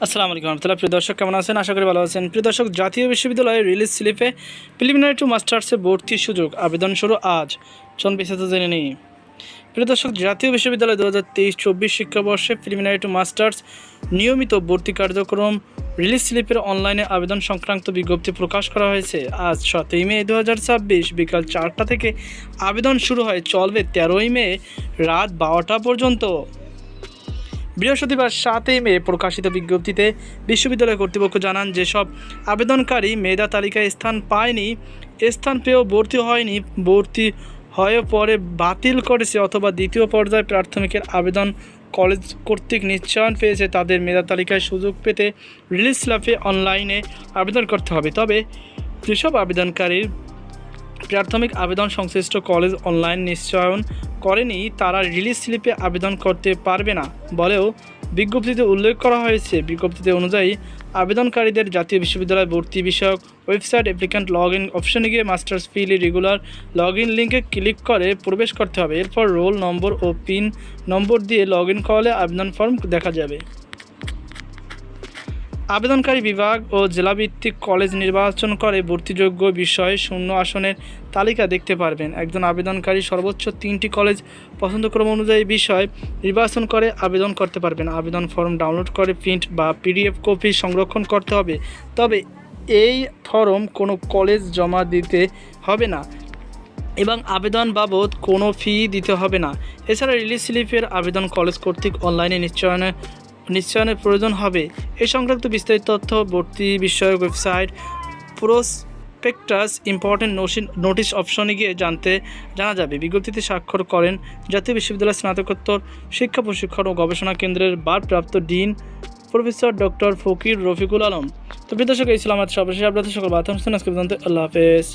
আসসালামু আলাইকুম রহমতুল্লাহ। প্রিয় দর্শক, কেমন আছেন? আশা করি ভালো আছেন। প্রিয় দর্শক, জাতীয় বিশ্ববিদ্যালয়ের রিলিজ স্লিপে প্রিলিমিনারি টু মাস্টার্সে ভর্তির সুযোগ, আবেদন শুরু আজ। চলুন বিস্তারিত জেনে নিই। প্রিয় দর্শক, জাতীয় বিশ্ববিদ্যালয় 2023-24 শিক্ষাবর্ষে প্রিলিমিনারি টু মাস্টার্স নিয়মিত ভর্তি কার্যক্রম রিলিজ স্লিপের অনলাইনে আবেদন সংক্রান্ত বিজ্ঞপ্তি প্রকাশ করা হয়েছে। আজ 7ই মে 2026 বিকাল 4টা থেকে আবেদন শুরু হয়, চলবে 13ই মে রাত 12টা পর্যন্ত। বৃহস্পতিবার 7ই মে প্রকাশিত বিজ্ঞপ্তিতে বিশ্ববিদ্যালয় কর্তৃপক্ষ জানান, যেসব আবেদনকারী মেধা তালিকায় স্থান পায়নি, স্থান পেয়েও ভর্তি হয়নি, ভর্তি হয়ে পরে বাতিল করেছে অথবা দ্বিতীয় পর্যায়ে প্রাথমিকের আবেদন কলেজ কর্তৃক নিশ্চয়ন পেয়েছে, তাদের মেধা তালিকায় সুযোগ পেতে রিলিজ স্লিপে অনলাইনে আবেদন করতে হবে। তবে যেসব আবেদনকারীর প্রাথমিক আবেদন সংশ্লিষ্ট কলেজ অনলাইন নিশ্চয়ন করেনি, তারা রিলিজ স্লিপে আবেদন করতে পারবে না বলেও বিজ্ঞপ্তিতে উল্লেখ করা হয়েছে। বিজ্ঞপ্তিতে অনুযায়ী আবেদনকারীদের জাতীয় বিশ্ববিদ্যালয় ভর্তি বিষয়ক ওয়েবসাইট অ্যাপ্লিক্যান্ট লগ ইন অপশনে গিয়ে মাস্টার্স ফিলি রেগুলার লগ ইন লিঙ্কে ক্লিক করে প্রবেশ করতে হবে। এরপর রোল নম্বর ও পিন নম্বর দিয়ে লগ ইন করলে আবেদন ফর্ম দেখা যাবে। আবেদনকারী বিভাগ ও জেলাভিত্তিক কলেজ নির্বাচন করে ভর্তিযোগ্য বিষয়ে শূন্য আসনের তালিকা দেখতে পারবেন। একজন আবেদনকারী সর্বোচ্চ 3টি কলেজ পছন্দক্রম অনুযায়ী বিষয় নির্বাচন করে আবেদন করতে পারবেন। আবেদন ফর্ম ডাউনলোড করে প্রিন্ট বা পিডিএফ কপি সংরক্ষণ করতে হবে। তবে এই ফর্ম কোনো কলেজ জমা দিতে হবে না এবং আবেদন বাবদ কোনো ফি দিতে হবে না। এছাড়া রিলিজ স্লিপের আবেদন কলেজ কর্তৃক অনলাইনে নিশ্চয়নের প্রয়োজন হবে। এই সংক্রান্ত বিস্তারিত তথ্য ভর্তি বিষয়ক ওয়েবসাইট প্রসপেক্টাস ইম্পর্টেন্ট নোটিশ অপশনে গিয়ে জানা যাবে। বিজ্ঞপ্তিতে স্বাক্ষর করেন জাতীয় বিশ্ববিদ্যালয়ের স্নাতকোত্তর শিক্ষা প্রশিক্ষণ ও গবেষণা কেন্দ্রের ভারপ্রাপ্ত ডিন প্রফেসর ডক্টর ফকির রফিকুল আলম। তো প্রিয় দর্শক, এই ছিল আমার সর্বশেষ আপনাদের সকল বার্তা অনুষ্ঠান। আজকে পর্যন্ত আল্লাহ হাফেজ।